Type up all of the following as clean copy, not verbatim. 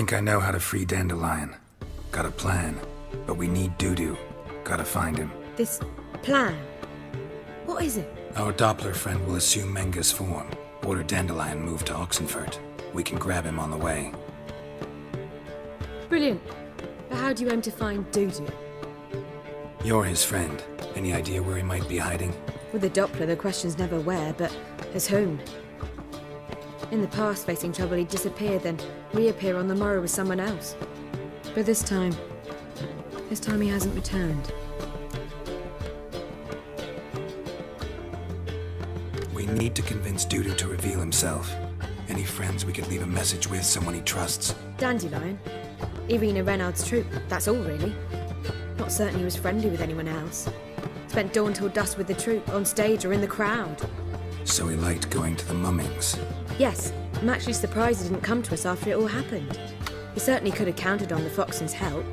think I know how to free Dandelion. Got a plan, but we need Dudu. Gotta find him. This plan? What is it? Our Doppler friend will assume Menga's form. Order Dandelion moved to Oxenfurt. We can grab him on the way. Brilliant. But how do you aim to find Dudu? You're his friend. Any idea where he might be hiding? With the Doppler, the question's never where, but as whom? In the past, facing trouble, he'd disappear, then reappear on the morrow with someone else. But this time he hasn't returned. We need to convince Dudu to reveal himself. Any friends we could leave a message with, someone he trusts? Dandelion? Irina Renard's troop, that's all really. Not certain he was friendly with anyone else. Spent dawn till dusk with the troop, on stage or in the crowd. So he liked going to the mummings. Yes, I'm actually surprised he didn't come to us after it all happened. He certainly could have counted on the Foxen's help.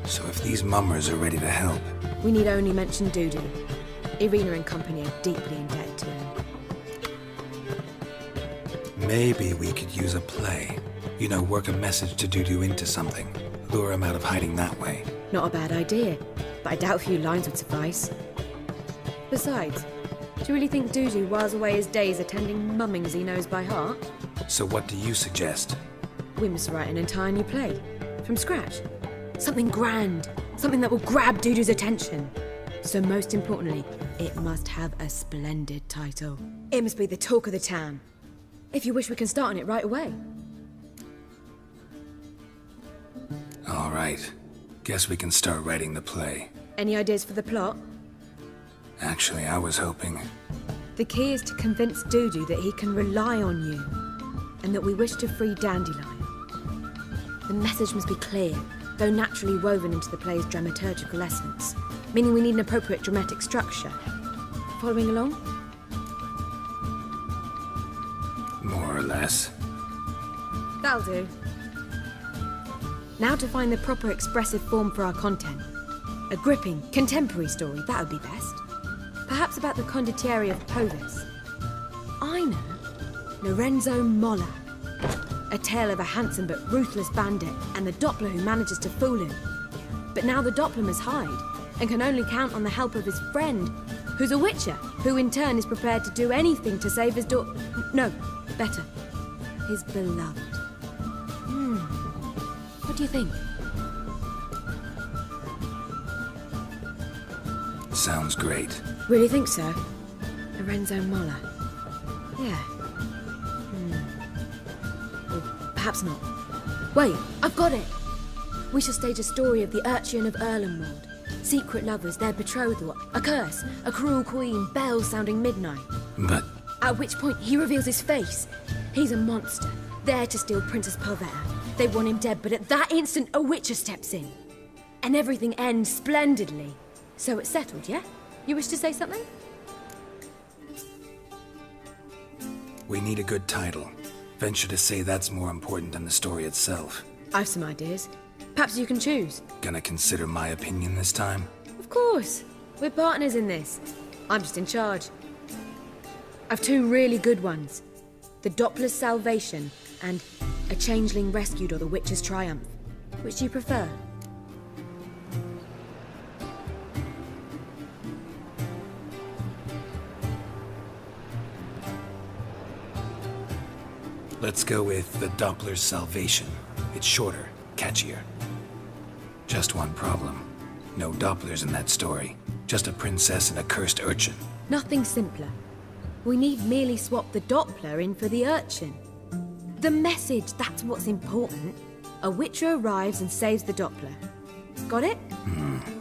So if these mummers are ready to help... We need only mention Dudu. Irina and company are deeply indebted to him. Maybe we could use a play. You know, work a message to Dudu into something. Lure him out of hiding that way. Not a bad idea, but I doubt a few lines would suffice. Besides, do you really think Dudu whiles away his days attending mummings he knows by heart? So what do you suggest? We must write an entire new play. From scratch. Something grand. Something that will grab Dudu's attention. So most importantly, it must have a splendid title. It must be the talk of the town. If you wish, we can start on it right away. All right. Guess we can start writing the play. Any ideas for the plot? Actually, I was hoping... The key is to convince Dudu that he can rely on you, and that we wish to free Dandelion. The message must be clear, though naturally woven into the play's dramaturgical essence, meaning we need an appropriate dramatic structure. Following along? More or less. That'll do. Now to find the proper expressive form for our content. A gripping, contemporary story, that would be best. Perhaps about the condottieri of Povis. I know. Lorenzo Molla. A tale of a handsome but ruthless bandit and the Doppler who manages to fool him. But now the Doppler must hide and can only count on the help of his friend, who's a witcher, who in turn is prepared to do anything to save his No, better. His beloved. What do you think? Sounds great. Really think so? Lorenzo Molla. Yeah. Or perhaps not. Wait, I've got it! We shall stage a story of the Urchin of Erlenwald. Secret lovers, their betrothal, a curse, a cruel queen, bells sounding midnight. But... At which point he reveals his face. He's a monster, there to steal Princess Pavetta. They want him dead, but at that instant a witcher steps in. And everything ends splendidly. So it's settled, yeah? You wish to say something? We need a good title. Venture to say that's more important than the story itself. I've some ideas. Perhaps you can choose. Gonna consider my opinion this time? Of course. We're partners in this. I'm just in charge. I've two really good ones. The Doppler's Salvation and A Changeling Rescued or the Witcher's Triumph. Which do you prefer? Let's go with The Doppler's Salvation. It's shorter, catchier. Just one problem. No Dopplers in that story. Just a princess and a cursed urchin. Nothing simpler. We need merely swap the Doppler in for the urchin. The message, that's what's important. A witcher arrives and saves the Doppler. Got it?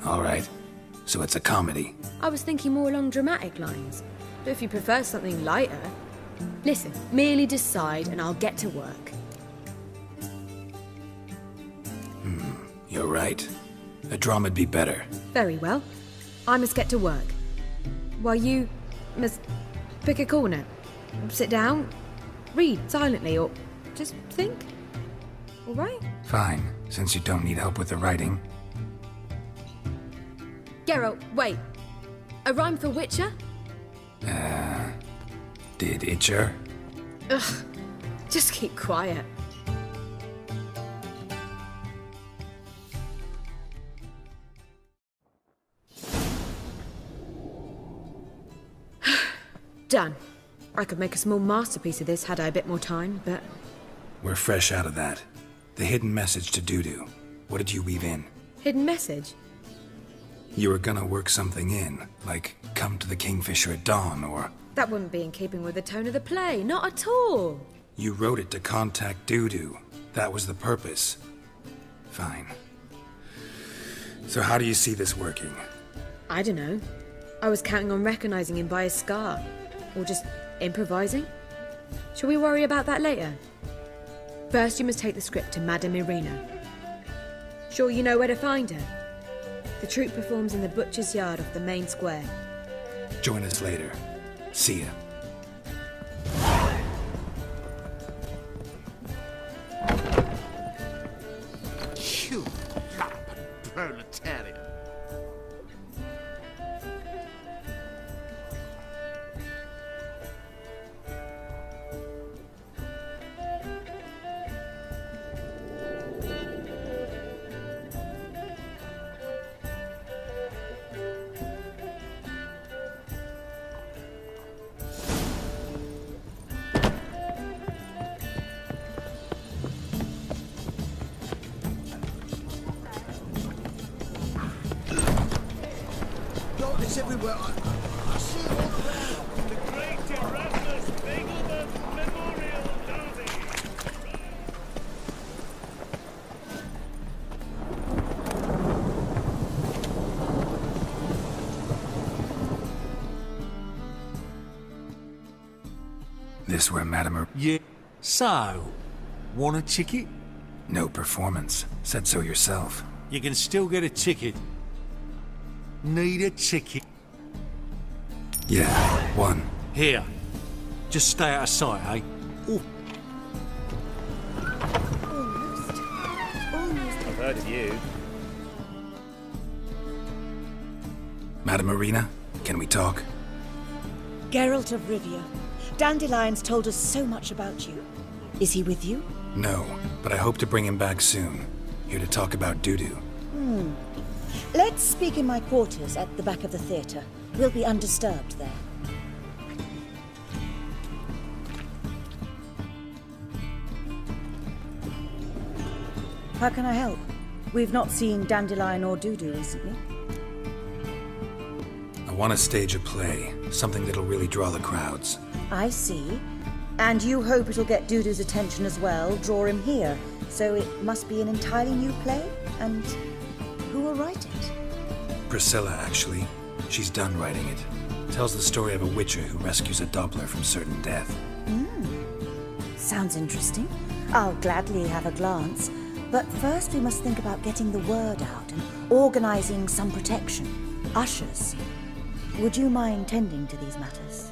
All right. So it's a comedy. I was thinking more along dramatic lines. But if you prefer something lighter... Listen, merely decide and I'll get to work. You're right. A drama'd be better. Very well. I must get to work. While you must pick a corner. Sit down, read silently, or just think. All right? Fine, since you don't need help with the writing. Geralt, wait. A rhyme for Witcher? Did Itcher? Ugh, just keep quiet. Done. I could make a small masterpiece of this had I a bit more time, but... We're fresh out of that. The hidden message to Dudu. What did you weave in? Hidden message? You were gonna work something in, like come to the Kingfisher at dawn, or... That wouldn't be in keeping with the tone of the play, not at all. You wrote it to contact Dudu. That was the purpose. Fine. So how do you see this working? I don't know. I was counting on recognizing him by his scar. Or just improvising. Shall we worry about that later? First, you must take the script to Madame Irina. Sure you know where to find her? The troupe performs in the butcher's yard off the main square. Join us later. See ya. You lapping proletariat. It's everywhere. I see it all around. The Great Erasmus Begelman Memorial Derby. This where Madame Yeah. So, want a ticket? No performance. Said so yourself. You can still get a ticket. Need a ticket? Yeah, one. Here. Just stay out of sight, eh? Ooh. I've heard of you. Madame Irina, can we talk? Geralt of Rivia. Dandelion's told us so much about you. Is he with you? No, but I hope to bring him back soon. Here to talk about Dudu. Let's speak in my quarters at the back of the theatre. We'll be undisturbed there. How can I help? We've not seen Dandelion or Dudu recently. I want to stage a play. Something that'll really draw the crowds. I see. And you hope it'll get Dudu's attention as well, draw him here. So it must be an entirely new play? And who will write it? Priscilla, actually. She's done writing it. Tells the story of a witcher who rescues a Doppler from certain death. Sounds interesting. I'll gladly have a glance. But first we must think about getting the word out and organizing some protection. Ushers. Would you mind tending to these matters?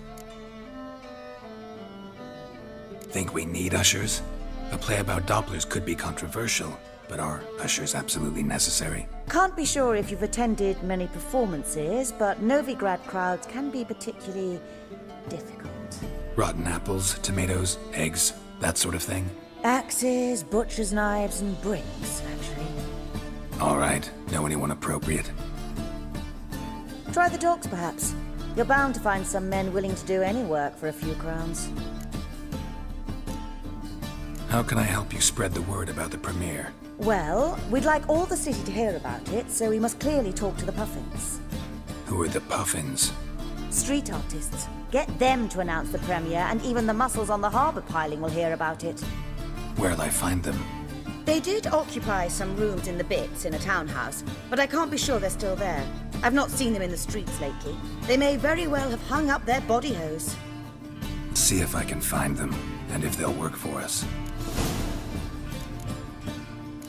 Think we need ushers? A play about Dopplers could be controversial, but are ushers absolutely necessary? Can't be sure if you've attended many performances, but Novigrad crowds can be particularly difficult. Rotten apples, tomatoes, eggs, that sort of thing? Axes, butcher's knives, and bricks, actually. All right. Know anyone appropriate? Try the dogs, perhaps. You're bound to find some men willing to do any work for a few crowns. How can I help you spread the word about the premiere? Well, we'd like all the city to hear about it, so we must clearly talk to the Puffins. Who are the Puffins? Street artists. Get them to announce the premiere, and even the muscles on the harbour piling will hear about it. Where'll I find them? They did occupy some rooms in the Bits in a townhouse, but I can't be sure they're still there. I've not seen them in the streets lately. They may very well have hung up their body hose. See if I can find them, and if they'll work for us.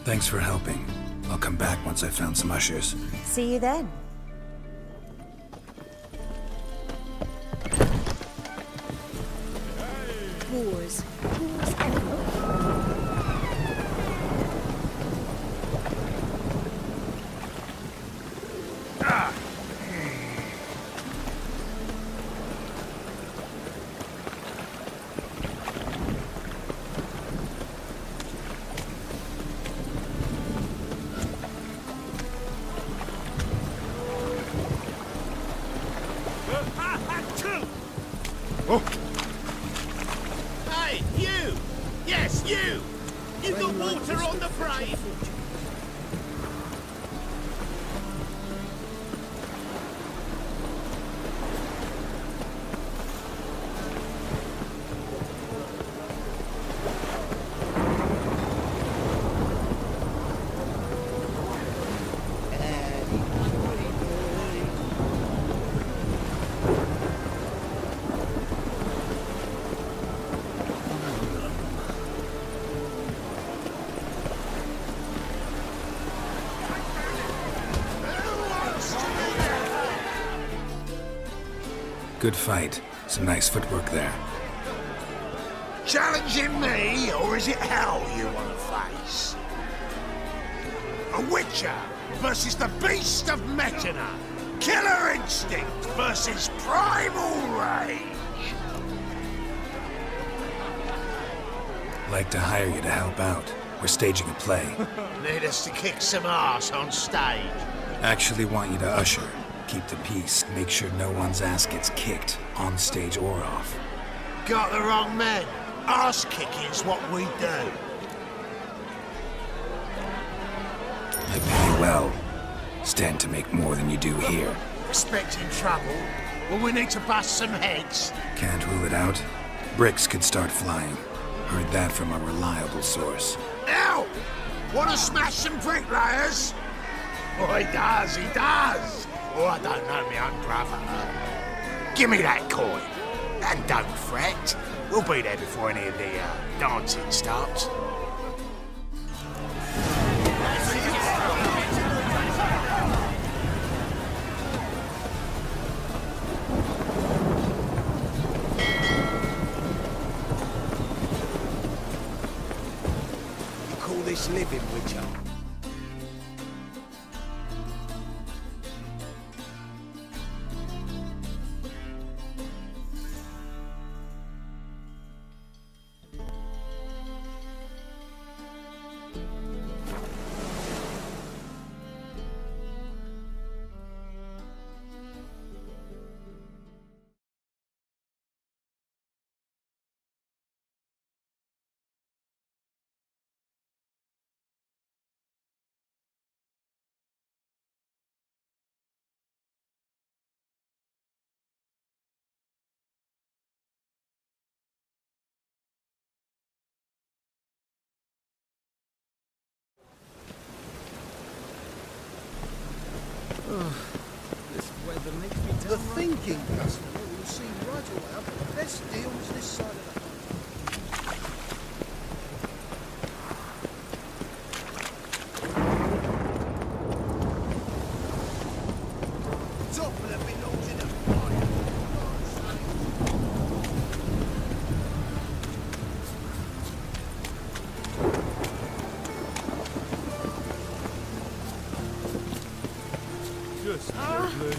Thanks for helping. I'll come back once I've found some ushers. See you then. Wars. Hey, you! Yes, you! You got water on the brain! Good fight. Some nice footwork there. Challenging me, or is it hell you want to face? A Witcher versus the Beast of Mechana. Killer instinct versus primal rage. Like to hire you to help out. We're staging a play. Need us to kick some ass on stage. Actually want you to usher. Keep the peace. Make sure no one's ass gets kicked, on stage or off. Got the wrong man. Ass kicking's what we do. I pay well. Stand to make more than you do here. Expecting trouble? Well, we need to bust some heads. Can't rule it out. Bricks could start flying. Heard that from a reliable source. Now, want to smash some bricklayers? Oh, he does. Oh, I don't know my own brother. Give me that coin. And don't fret. We'll be there before any of the dancing starts. You call this living, Witcher? The thinking customer will see right away out the best deals this side of the top of the belongs in a fire. Just lovely.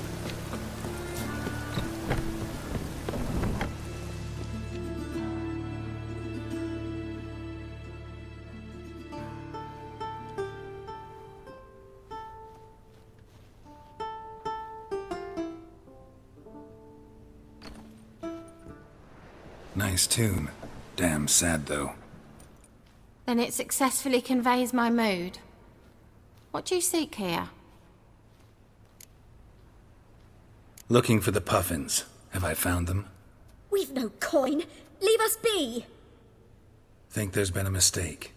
Nice tune. Damn sad, though. Then it successfully conveys my mood. What do you seek here? Looking for the puffins. Have I found them? We've no coin. Leave us be. Think there's been a mistake.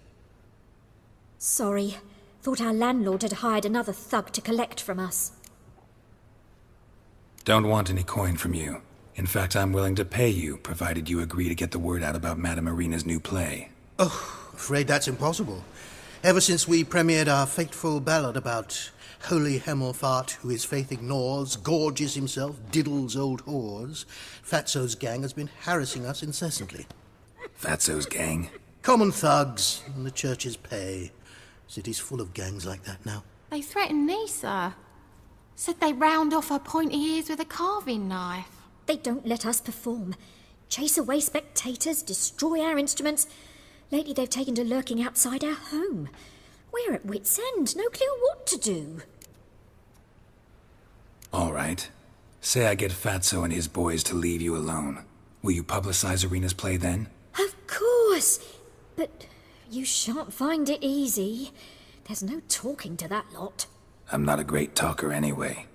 Sorry. Thought our landlord had hired another thug to collect from us. Don't want any coin from you. In fact, I'm willing to pay you, provided you agree to get the word out about Madame Irina's new play. Oh, afraid that's impossible. Ever since we premiered our fateful ballad about holy Hemelfart, who his faith ignores, gorges himself, diddles old whores, Fatso's gang has been harassing us incessantly. Fatso's gang? Common thugs, and the church's pay. City's full of gangs like that now. They threatened me, sir. Said they round off her pointy ears with a carving knife. They don't let us perform. Chase away spectators, destroy our instruments. Lately they've taken to lurking outside our home. We're at wit's end, no clue what to do. All right. Say I get Fatso and his boys to leave you alone. Will you publicize Arena's play then? Of course! But you shan't find it easy. There's no talking to that lot. I'm not a great talker anyway.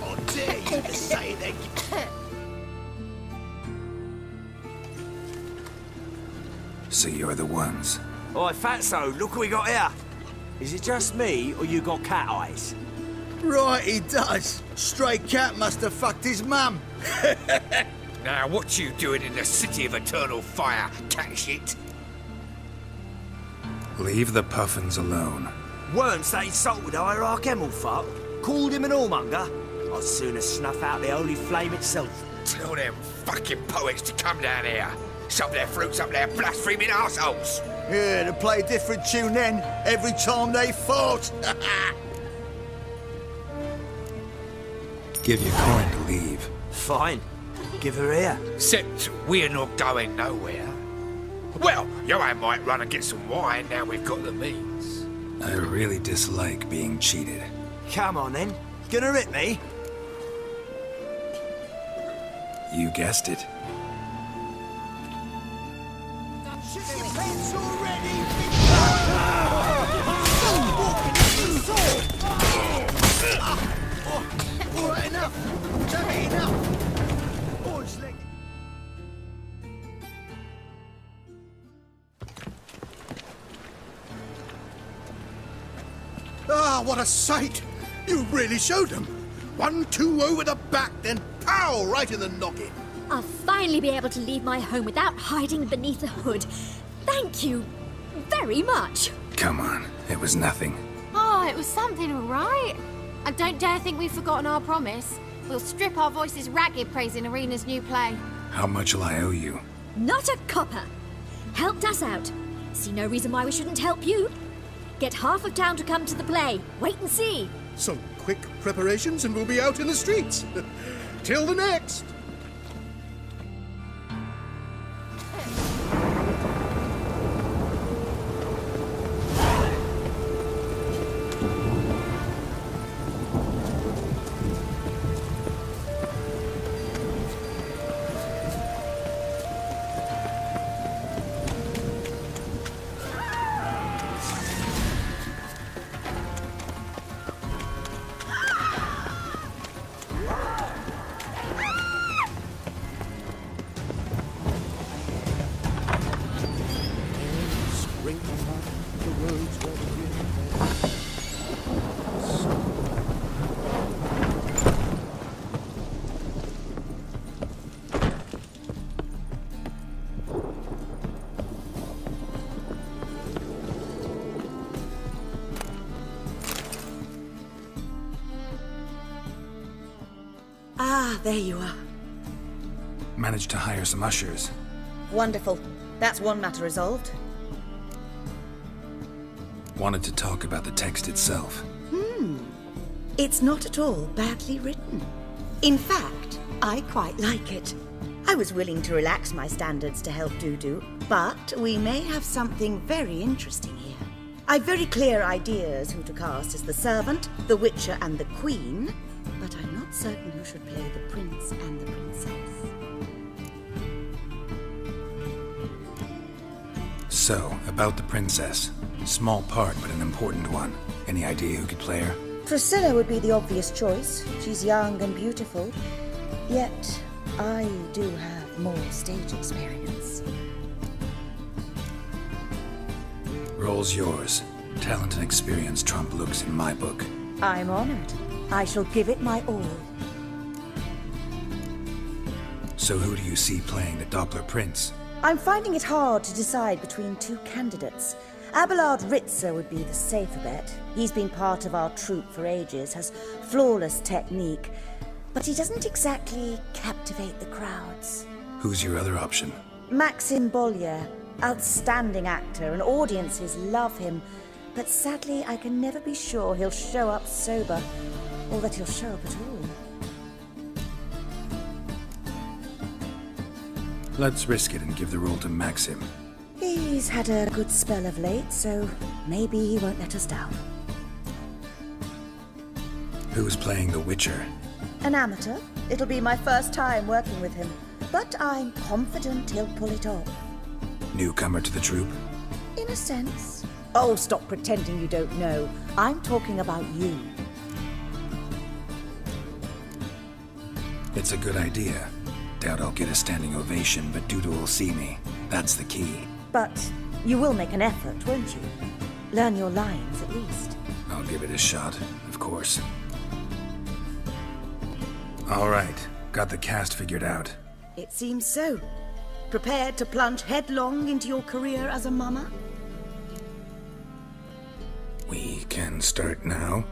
I dare you to say that. So you're the ones. Oi, Fatso, look what we got here. Is it just me, or you got cat eyes? Right, he does. Stray cat must have fucked his mum. Now, what you doing in the City of Eternal Fire, cat shit? Leave the puffins alone. Worms that insulted Hierarch Emelfart, called him an whoremonger. I'd sooner snuff out the holy flame itself. Tell them fucking poets to come down here. Shove their fruits up their blaspheming arseholes. Yeah, to play a different tune then, every time they fought. Give your coin to leave. Fine. Give her here. Except we're not going nowhere. Well, you and I might run and get some wine now we've got the means. I really dislike being cheated. Come on then. Gonna rip me? You guessed it. Pants already. All right, enough. Damn it, enough. Boys, leg. Ah, what a sight! You really showed them. 1-2 over the back, then pow, right in the noggin. I'll finally be able to leave my home without hiding beneath the hood. Thank you very much. Come on, it was nothing. Oh, it was something, all right. I don't dare think we've forgotten our promise. We'll strip our voices ragged praising Arena's new play. How much will I owe you? Not a copper. Helped us out. See no reason why we shouldn't help you. Get half of town to come to the play. Wait and see. Some quick preparations and we'll be out in the streets. Till the next. Ah, there you are. Managed to hire some ushers. Wonderful. That's one matter resolved. Wanted to talk about the text itself. It's not at all badly written. In fact, I quite like it. I was willing to relax my standards to help Dudu, but we may have something very interesting here. I've very clear ideas who to cast as the servant, the witcher, and the queen, but I'm not certain who should play the prince and the princess. So, about the princess. Small part, but an important one. Any idea who could play her? Priscilla would be the obvious choice. She's young and beautiful. Yet, I do have more stage experience. Role's yours. Talent and experience trump looks in my book. I'm honored. I shall give it my all. So who do you see playing the Doppler Prince? I'm finding it hard to decide between two candidates. Abelard Ritzer would be the safer bet. He's been part of our troupe for ages, has flawless technique, but he doesn't exactly captivate the crowds. Who's your other option? Maxim Bollier, outstanding actor, and audiences love him, but sadly I can never be sure he'll show up sober, or that he'll show up at all. Let's risk it and give the role to Maxim. He He's had a good spell of late, so maybe he won't let us down. Who's playing the Witcher? An amateur. It'll be my first time working with him, but I'm confident he'll pull it off. Newcomer to the troupe? In a sense. Oh, stop pretending you don't know. I'm talking about you. It's a good idea. Doubt I'll get a standing ovation, but Duda will see me. That's the key. But you will make an effort, won't you? Learn your lines, at least. I'll give it a shot, of course. All right, got the cast figured out. It seems so. Prepared to plunge headlong into your career as a mama? We can start now.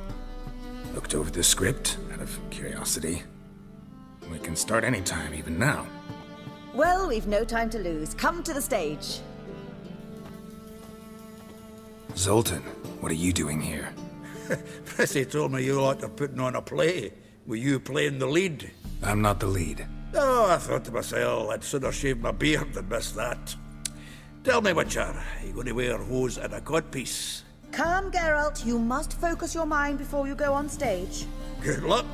Looked over the script, out of curiosity. We can start anytime, even now. Well, we've no time to lose. Come to the stage. Zoltan, what are you doing here? Prissy told me you ought to putting on a play. Were you playing the lead? I'm not the lead. Oh, I thought to myself, I'd sooner shave my beard than miss that. Tell me, Witcher, are you going to wear hose and a codpiece? Calm, Geralt. You must focus your mind before you go on stage. Good luck.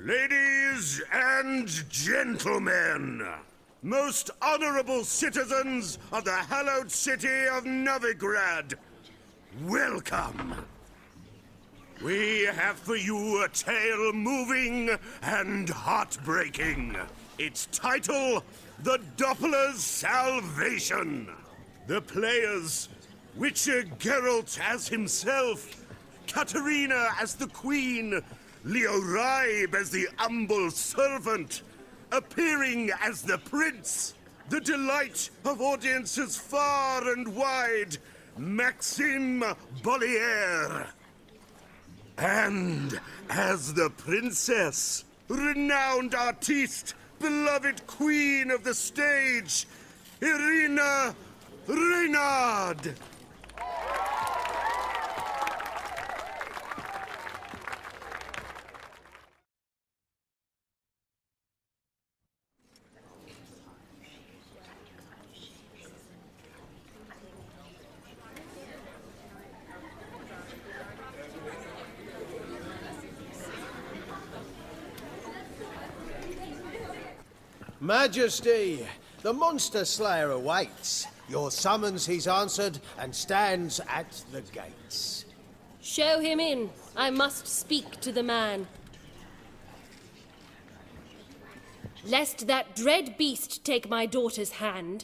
Ladies and gentlemen, most honorable citizens of the hallowed city of Novigrad, welcome. We have for you a tale moving and heartbreaking. Its title, The Doppler's Salvation. The players, Witcher Geralt as himself, Katarina as the Queen, Leo Raib as the humble servant, appearing as the prince, the delight of audiences far and wide, Maxime Bollier. And as the princess, renowned artiste, beloved queen of the stage, Irina Reynard. Majesty, the monster slayer awaits. Your summons he's answered and stands at the gates. Show him in. I must speak to the man. Lest that dread beast take my daughter's hand.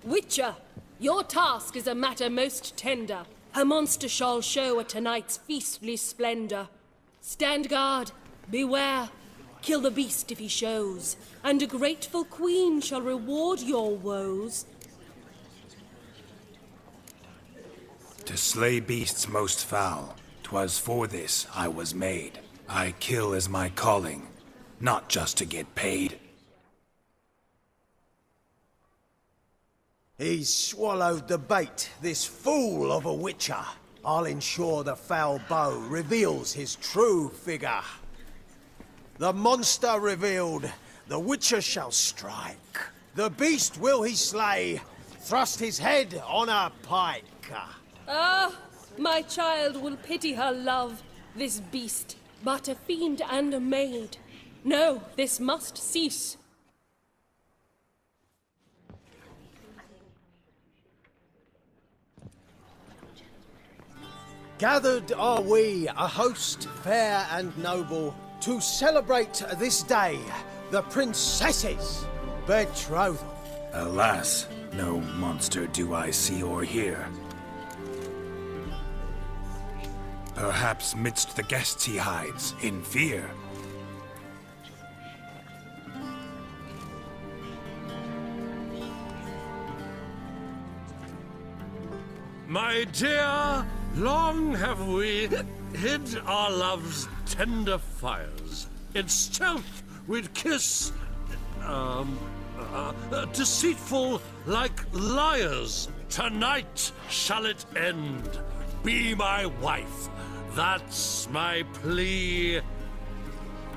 Witcher, your task is a matter most tender. Her monster shall show at tonight's feastly splendor. Stand guard, beware, kill the beast if he shows, and a grateful queen shall reward your woes. To slay beasts most foul, 'twas for this I was made. I kill as my calling, not just to get paid. He's swallowed the bait, this fool of a witcher. I'll ensure the foul bow reveals his true figure. The monster revealed, the witcher shall strike. The beast will he slay, thrust his head on a pike. Ah, my child will pity her love, this beast, but a fiend and a maid. No, this must cease. Gathered are we, a host fair and noble, to celebrate this day, the princess's betrothal. Alas, no monster do I see or hear. Perhaps midst the guests he hides, in fear. My dear, long have we hid our love's tender fires. In stealth we'd kiss, Deceitful like liars, tonight shall it end. Be my wife, that's my plea.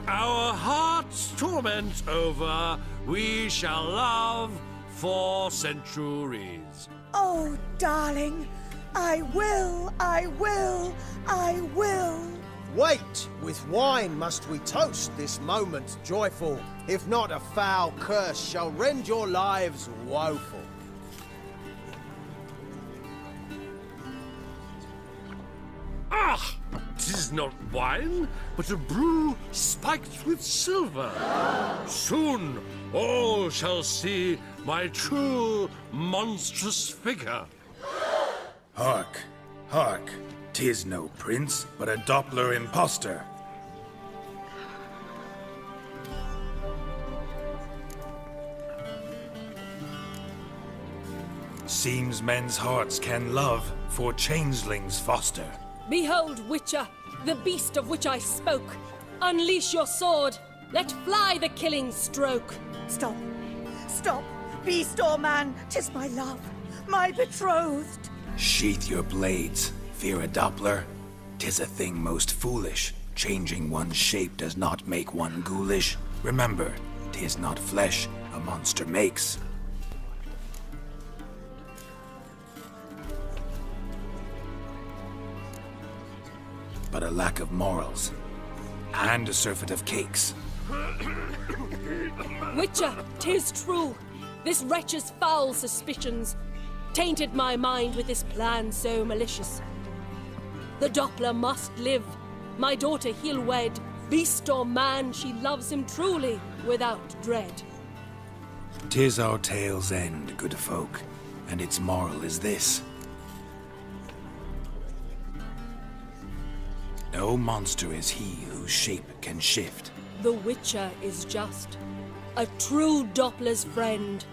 Our hearts' torment over, we shall love for centuries. Oh, darling, I will, I will, I will. Wait, with wine must we toast this moment joyful. If not, a foul curse shall rend your lives woeful. Ah! 'Tis not wine, but a brew spiked with silver. Soon all shall see my true monstrous figure. Hark, hark. 'Tis no prince, but a Doppler impostor. Seems men's hearts can love, for changelings foster. Behold, Witcher, the beast of which I spoke. Unleash your sword. Let fly the killing stroke. Stop. Stop. Beast or man, 'tis my love, my betrothed. Sheath your blades. Fear a Doppler? 'Tis a thing most foolish. Changing one's shape does not make one ghoulish. Remember, 'tis not flesh a monster makes. But a lack of morals. And a surfeit of cakes. Witcher, 'tis true. This wretch's foul suspicions tainted my mind with this plan so malicious. The Doppler must live. My daughter he'll wed. Beast or man, she loves him truly, without dread. 'Tis our tale's end, good folk, and its moral is this. No monster is he whose shape can shift. The Witcher is just a true Doppler's friend.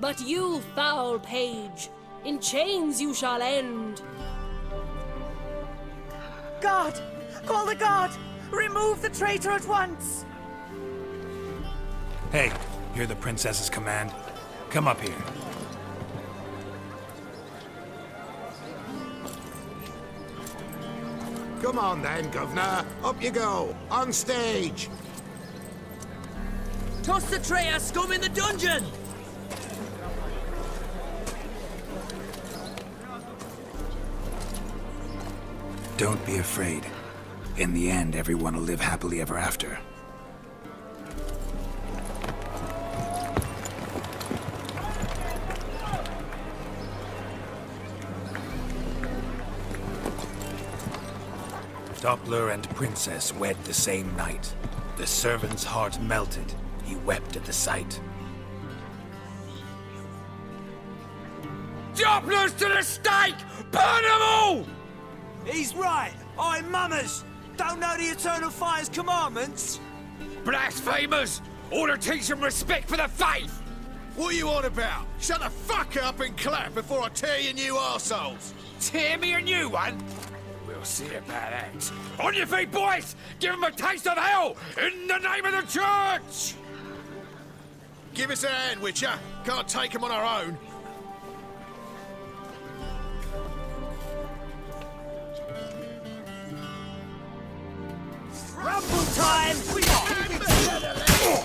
But you, foul page, in chains you shall end. Guard! Call the guard! Remove the traitor at once! Hey, hear the princess's command? Come up here. Come on then, Governor. Up you go. On stage. Toss the traitor scum in the dungeon! Don't be afraid. In the end, everyone will live happily ever after. Doppler and princess wed the same night. The servant's heart melted. He wept at the sight. Dopplers to the stake! Burn them all! He's right. I'm mummers. Don't know the Eternal Fire's commandments. Blasphemers! Ought to teach them respect for the faith! What are you on about? Shut the fuck up and clap before I tear you new arseholes! Tear me a new one? We'll see about that. On your feet, boys! Give them a taste of hell in the name of the church! Give us a hand, Witcher. Can't take them on our own. Rumble time! We can't kill him!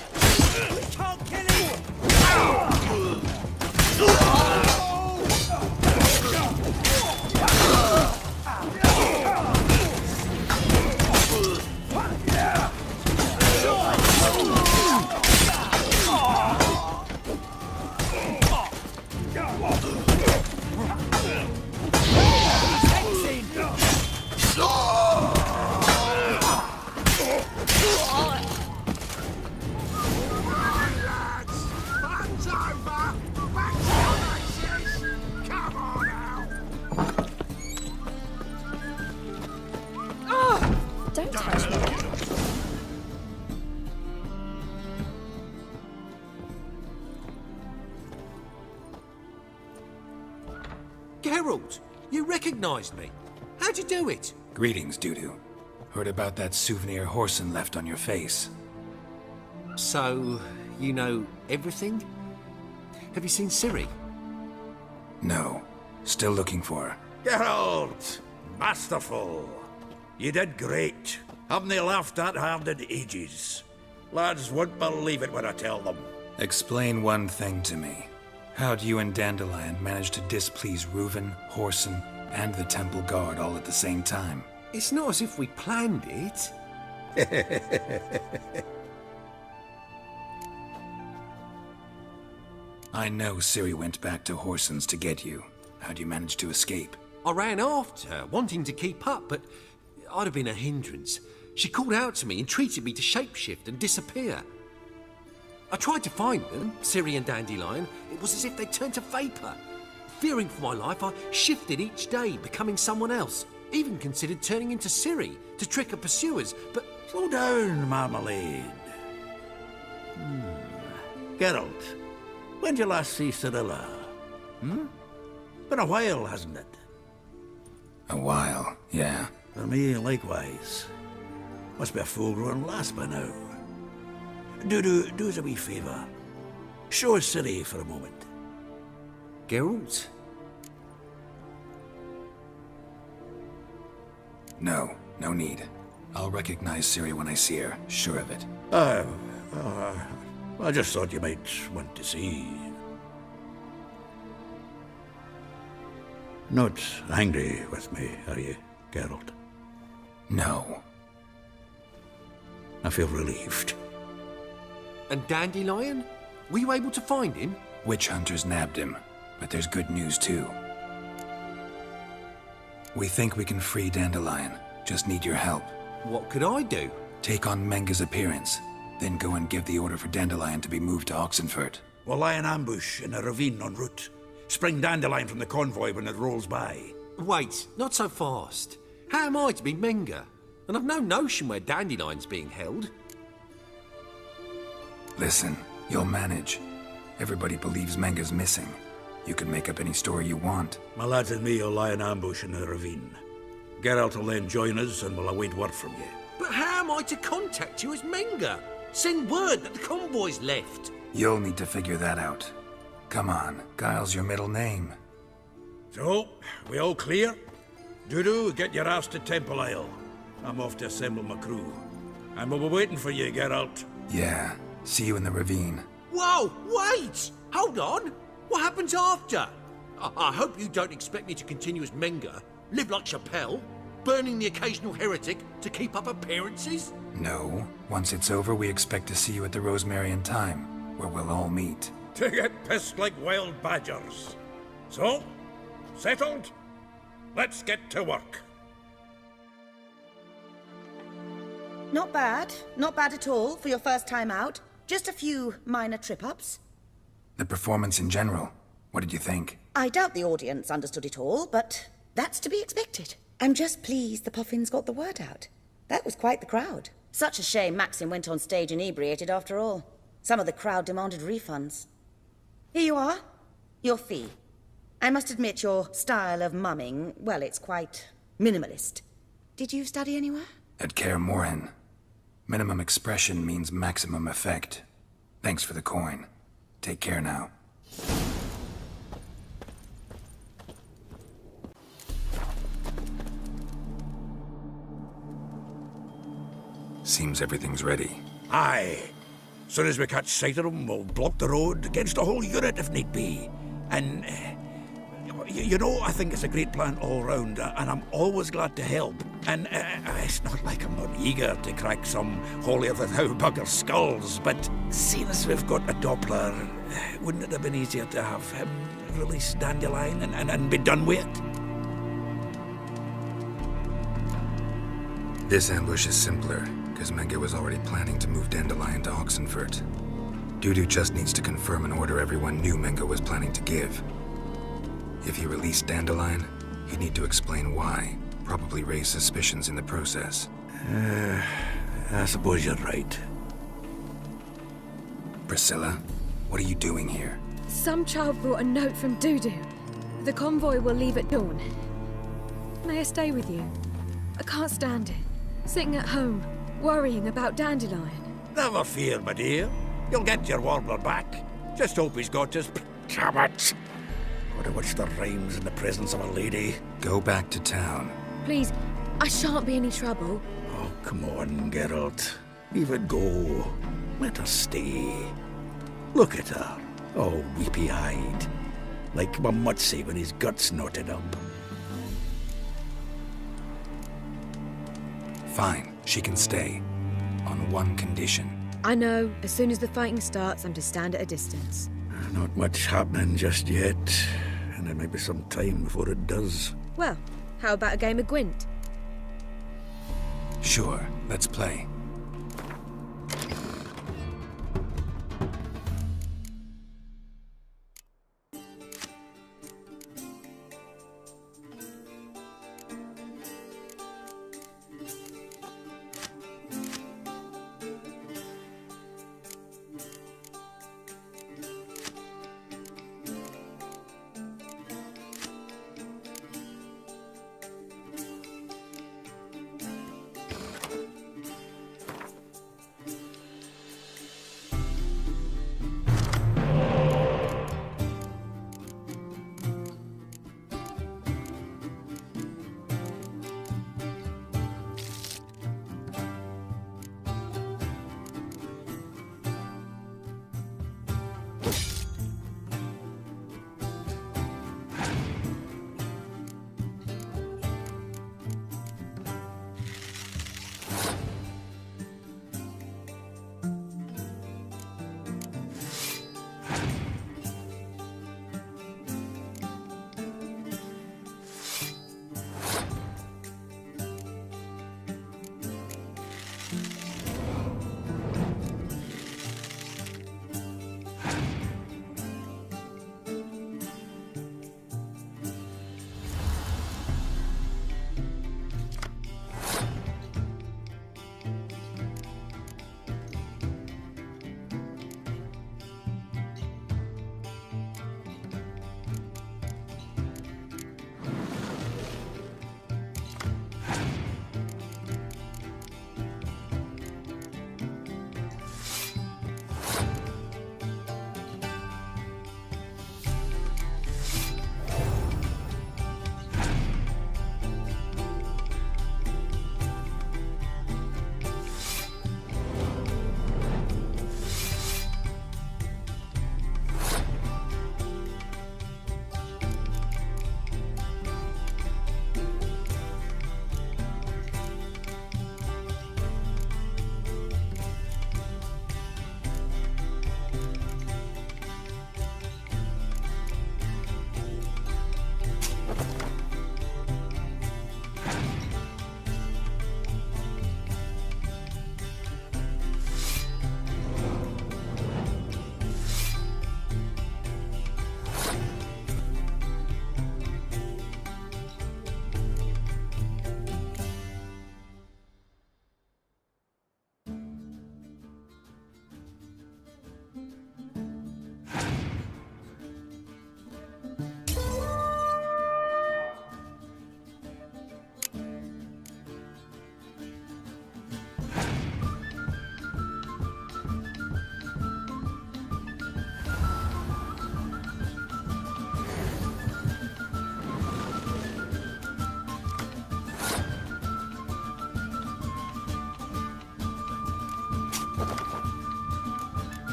Don't touch me. Geralt, you recognized me. How'd you do it? Greetings, Dudu. Heard about that souvenir Horson left on your face. So, you know everything? Have you seen Ciri? No. Still looking for her. Geralt! Masterful! You did great. Haven't they laughed that hard in ages? Lads won't believe it when I tell them. Explain one thing to me. How'd you and Dandelion manage to displease Reuven, Horson, and the Temple Guard all at the same time? It's not as if we planned it. I know Ciri went back to Horson's to get you. How'd you manage to escape? I ran after her, wanting to keep up, but I'd have been a hindrance. She called out to me, entreated me to shapeshift and disappear. I tried to find them, Ciri and Dandelion. It was as if they turned to vapour. Fearing for my life, I shifted each day, becoming someone else. Even considered turning into Ciri to trick her pursuers, but... Slow down, Marmalade. Geralt, when did you last see Cirilla? Been a while, hasn't it? A while, yeah. For me, likewise. Must be a full-grown lass by now. Do us a wee favour. Show us Ciri for a moment. Geralt? No need. I'll recognize Ciri when I see her, sure of it. I just thought you might want to see. Not angry with me, are you, Geralt? No. I feel relieved. And Dandelion? Were you able to find him? Witch hunters nabbed him, but there's good news too. We think we can free Dandelion. Just need your help. What could I do? Take on Menga's appearance, then go and give the order for Dandelion to be moved to Oxenfurt. We'll lie in ambush in a ravine en route. Spring Dandelion from the convoy when it rolls by. Wait, not so fast. How am I to be Menga? And I've no notion where Dandelion's being held. Listen, you'll manage. Everybody believes Menga's missing. You can make up any story you want. My lads and me will lie in ambush in the ravine. Geralt will then join us and we'll await word from you. But how am I to contact you as Menga? Send word that the convoy's left. You'll need to figure that out. Come on, Guile's your middle name. So, we all clear? Dudu, get your ass to Temple Isle. I'm off to assemble my crew. And we'll be waiting for you, Geralt. Yeah, see you in the ravine. Whoa, wait! Hold on! What happens after? I hope you don't expect me to continue as Menga, live like Chappelle, burning the occasional heretic to keep up appearances? No. Once it's over, we expect to see you at the Rosemary in Time, where we'll all meet. To get pissed like wild badgers. So, settled? Let's get to work. Not bad. Not bad at all for your first time out. Just a few minor trip-ups. The performance in general, what did you think? I doubt the audience understood it all, but that's to be expected. I'm just pleased the Puffins got the word out. That was quite the crowd. Such a shame Maxim went on stage inebriated after all. Some of the crowd demanded refunds. Here you are. Your fee. I must admit your style of mumming, well, it's quite minimalist. Did you study anywhere? At Kaer Morhen. Minimum expression means maximum effect. Thanks for the coin. Take care now. Seems everything's ready. Aye. Soon as we catch sight of them, we'll block the road against a whole unit if need be. And, you know, I think it's a great plan all round, and I'm always glad to help. And it's not like I'm not eager to crack some holier-than-thou bugger skulls, but seeing as we've got a Doppler, wouldn't it have been easier to have him release Dandelion and be done with it? This ambush is simpler, because Menga was already planning to move Dandelion to Oxenfurt. Dudu just needs to confirm an order everyone knew Menga was planning to give. If he released Dandelion, he'd need to explain why, probably raise suspicions in the process. I suppose you're right. Priscilla, what are you doing here? Some child brought a note from Dudu. The convoy will leave at dawn. May I stay with you? I can't stand it. Sitting at home, worrying about Dandelion. Never fear, my dear. You'll get your warbler back. Just hope he's got his... Damn it! Wonder what's the rhymes in the presence of a lady. Go back to town. Please, I shan't be any trouble. Oh, come on, Geralt. Leave it go. Let her stay. Look at her, all weepy-eyed. Like Mamutsi when his guts knotted up. Fine, she can stay. On one condition. I know, as soon as the fighting starts, I'm to stand at a distance. Not much happening just yet, and it might be some time before it does. Well, how about a game of Gwent? Sure, let's play.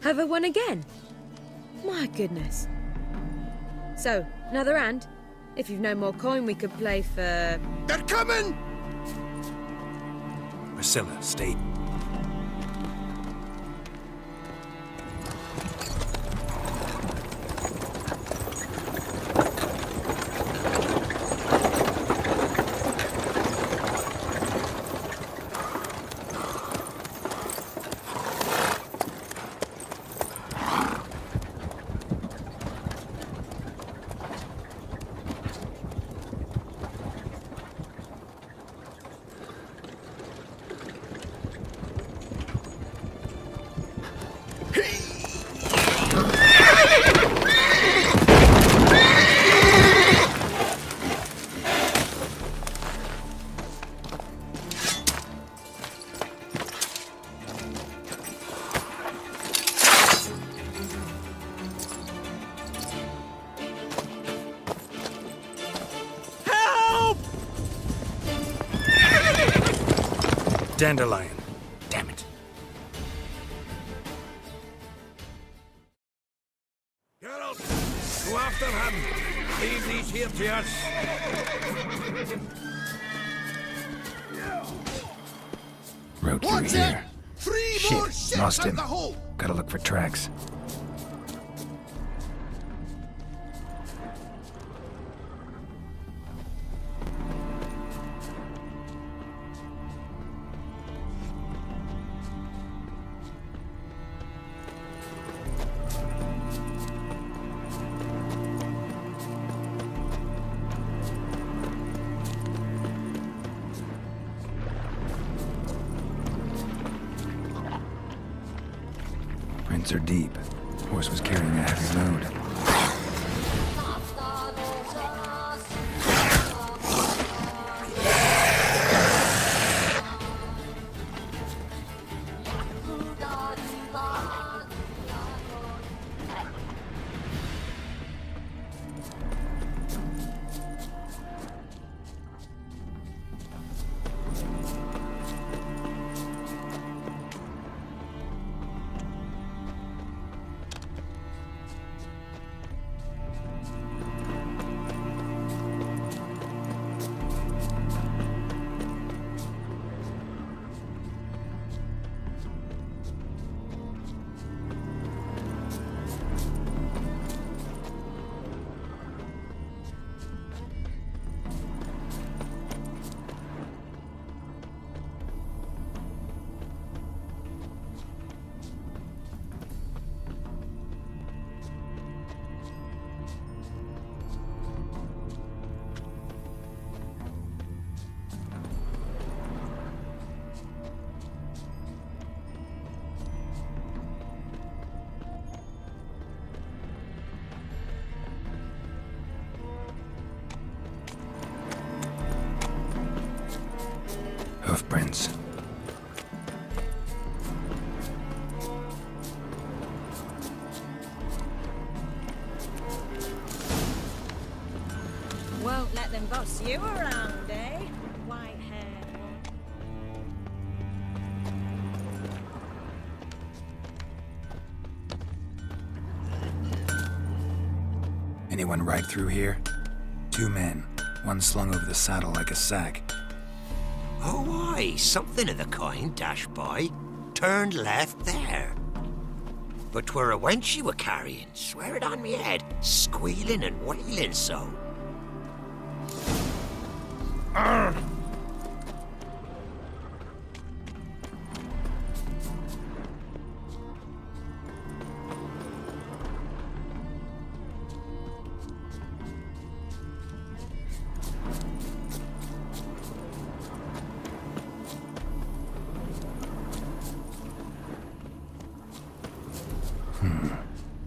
Have I won again? My goodness. So, another hand? If you've no more coin, we could play for... They're coming! Priscilla, stay. Dandelion. Damn it. Geralt, go after him. Leave these here to us. Road through What's here. it? Three Shit, more ships lost out him. the hole. Gotta look for tracks. Prints are deep. Horse was carrying a heavy load. Hoofprints. Won't let them boss you around, eh? White-haired one. Anyone ride through here? 2 men. One slung over the saddle like a sack. Oh, aye, something of the kind dashed by. Turned left there. But 'twere a wench you were carrying, swear it on me head, squealing and wailing so.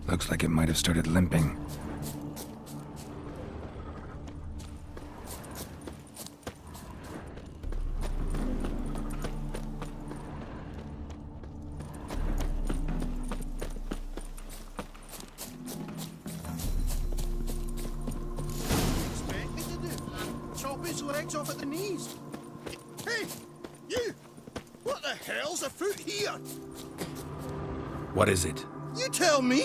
Looks like it might have started limping. Expect me to do? Chop his legs off at the knees. Hey, you! What the hell's afoot here? What is it? You tell me?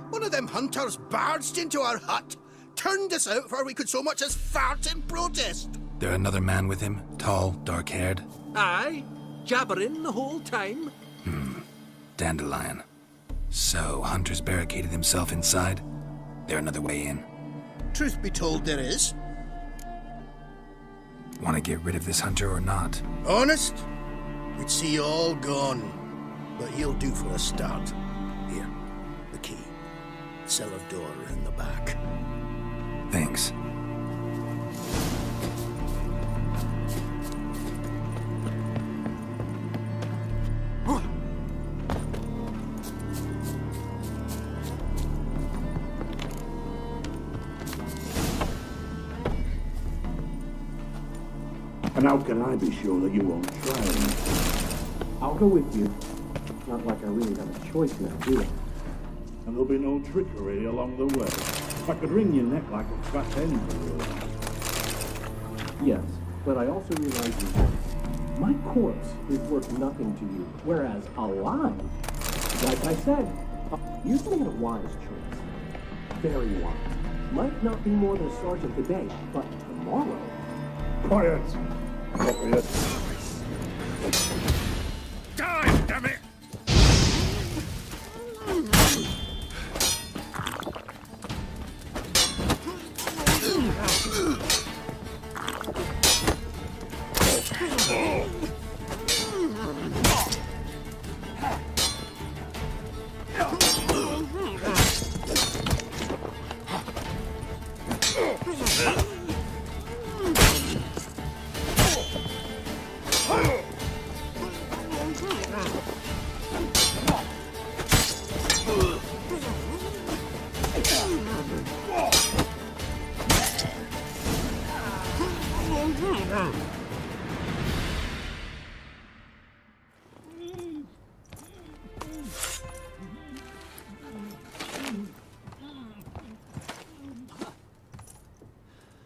One of them hunters barged into our hut, turned us out before we could so much as fart in protest. There another man with him? Tall, dark-haired? Aye, jabbering the whole time. Dandelion. So, Hunter's barricaded himself inside? There another way in? Truth be told, there is. Want to get rid of this Hunter or not? Honest? We'd see you all gone. But he'll do for a start. Here, the key. Cellar door in the back. Thanks. And how can I be sure that you won't try me? I'll go with you. Not like I really have a choice now, do I? And there'll be no trickery along the way. I could wring your neck like a fat hen for you. Yes, but I also realize that my corpse is worth nothing to you, whereas alive, like I said, you've made a wise choice. Very wise. Might not be more than a sergeant today, but tomorrow... Quiet! Quiet. Die, damn it!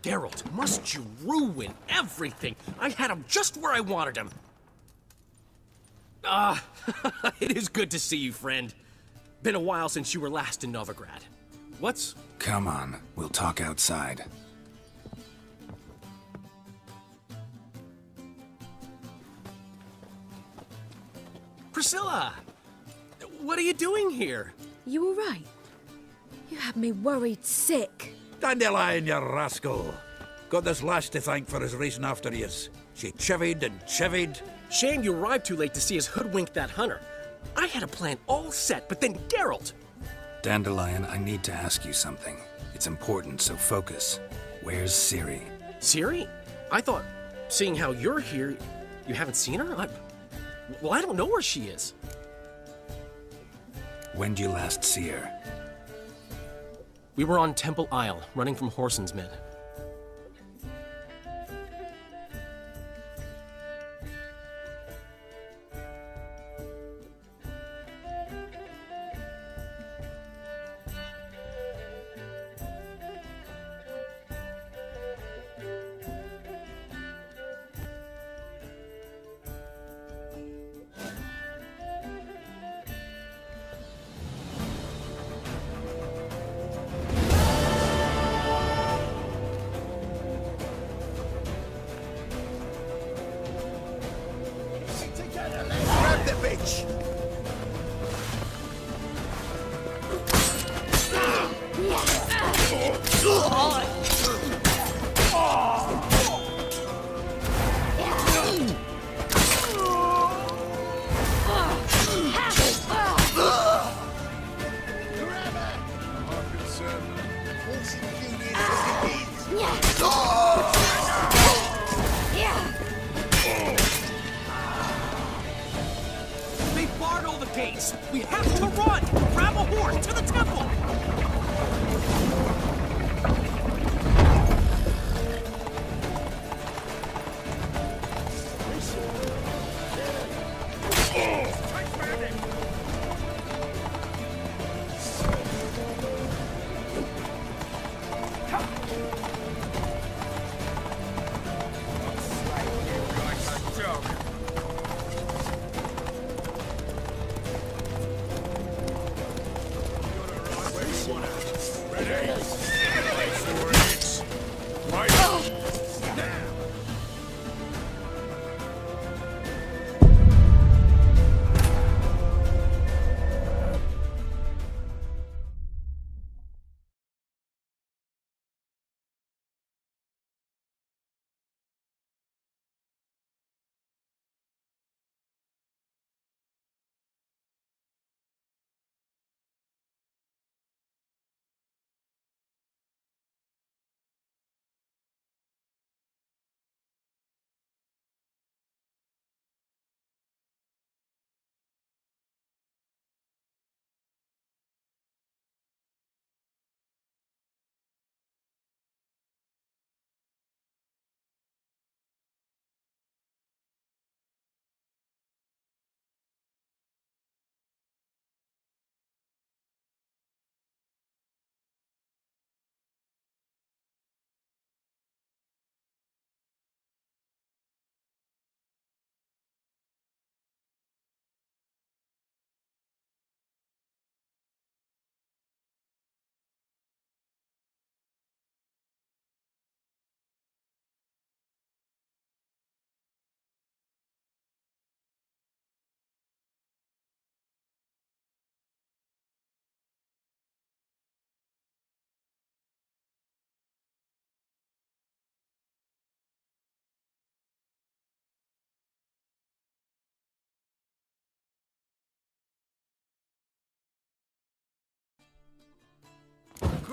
Geralt, must you ruin everything? I had him just where I wanted him. It is good to see you, friend. Been a while since you were last in Novigrad. What's... Come on, we'll talk outside. Priscilla! What are you doing here? You all right? You had me worried sick. Dandelion, you rascal. Got this lass to thank for his racing after yous. She chivied and chivied. Shame you arrived too late to see us hoodwink that hunter. I had a plan all set, but then Geralt... Dandelion, I need to ask you something. It's important, so focus. Where's Ciri? Ciri? I thought, seeing how you're here, you haven't seen her? Well, I don't know where she is. When did you last see her? We were on Temple Isle, running from Whoreson's men. Grab the bitch! They barred all the gates! We have to run! Grab a horse to the temple!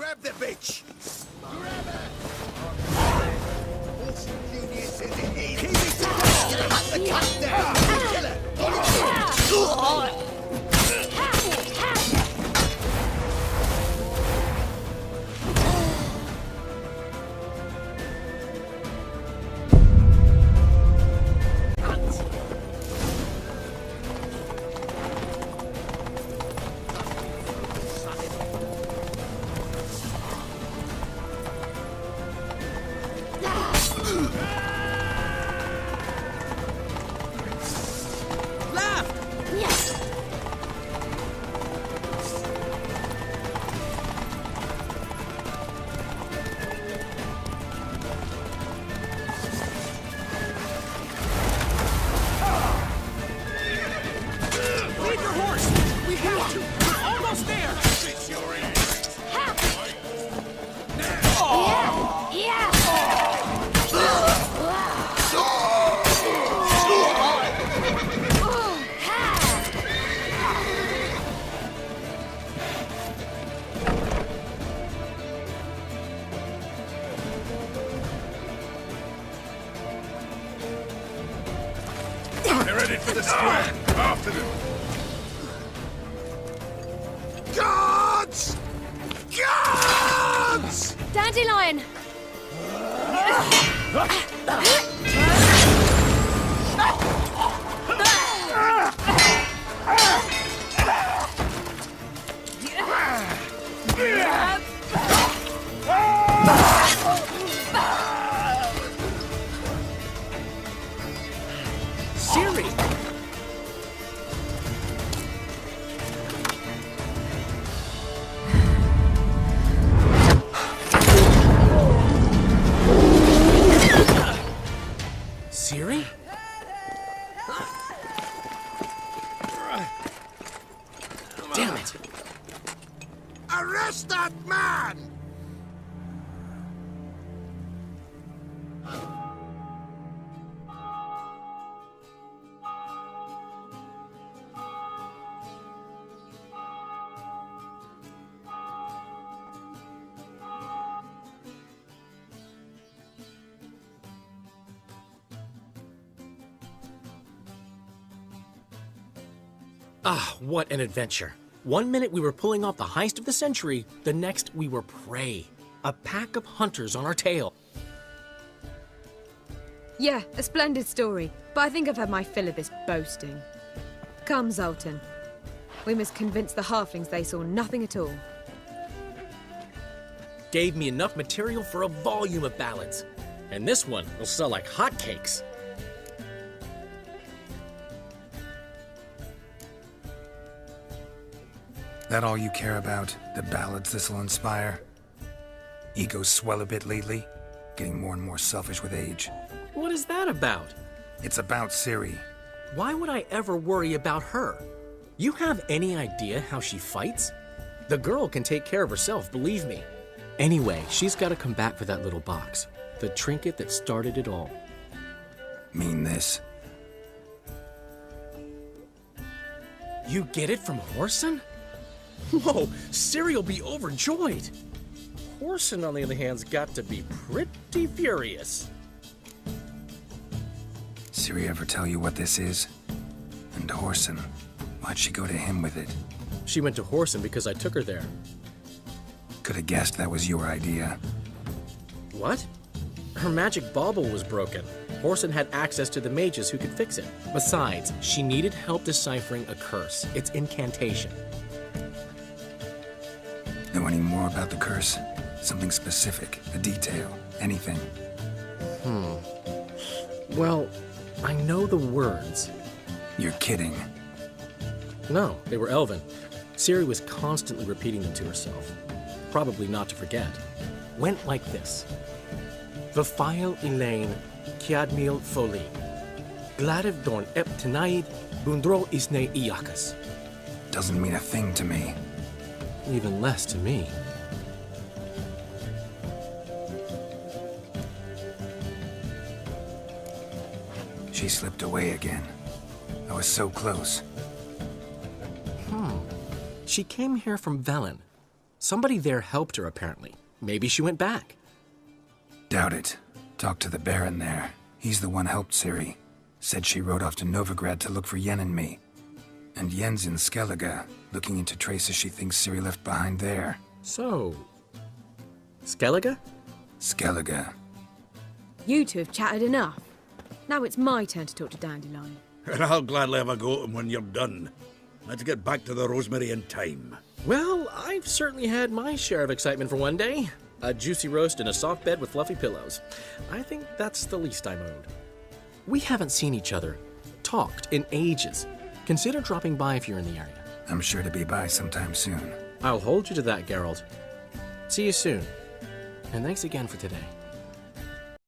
Grab the bitch! Grab her! Awesome genius as it is! Keep it together! Cut the cunt down! Kill her! They're headed for the square. After them. Guards! Guards! Dandelion! Siri! Siri? Damn it! Arrest that man! Ah, what an adventure. 1 minute we were pulling off the heist of the century, the next we were prey. A pack of hunters on our tail. Yeah, a splendid story, but I think I've had my fill of this boasting. Come, Zoltan. We must convince the halflings they saw nothing at all. Gave me enough material for a volume of ballads. And this one will sell like hotcakes. That all you care about? The ballads this'll inspire? Egos swell a bit lately? Getting more and more selfish with age. What is that about? It's about Ciri. Why would I ever worry about her? You have any idea how she fights? The girl can take care of herself, believe me. Anyway, she's got to come back for that little box. The trinket that started it all. Mean this? You get it from Whoreson? Whoa, Ciri will be overjoyed. Whoreson, on the other hand, has got to be pretty furious. Ciri ever tell you what this is? And Whoreson, why'd she go to him with it? She went to Whoreson because I took her there. Could have guessed that was your idea. What? Her magic bauble was broken. Whoreson had access to the mages who could fix it. Besides, she needed help deciphering a curse. Its incantation. Know any more about the curse? Something specific, a detail, anything? Well, I know the words. You're kidding. No, they were Elven. Ciri was constantly repeating them to herself. Probably not to forget. Went like this. Vafile Elaine, Kiadmil Foli. Gladev Dorn Ep Tenaid, Bundro Isne Iakas. Doesn't mean a thing to me. Even less to me. She slipped away again. I was so close. She came here from Velen. Somebody there helped her, apparently. Maybe she went back. Doubt it. Talk to the Baron there. He's the one helped Ciri. Said she rode off to Novigrad to look for Yen and me. And Yen's in Skellige, looking into traces she thinks Ciri left behind there. So... Skellige? Skellige. You two have chatted enough. Now it's my turn to talk to Dandelion. And I'll gladly have a go at him when you're done. Let's get back to the Rosemary in time. Well, I've certainly had my share of excitement for one day. A juicy roast in a soft bed with fluffy pillows. I think that's the least I'm owed. We haven't seen each other, talked, in ages. Consider dropping by if you're in the area. I'm sure to be by sometime soon. I'll hold you to that, Geralt. See you soon. And thanks again for today.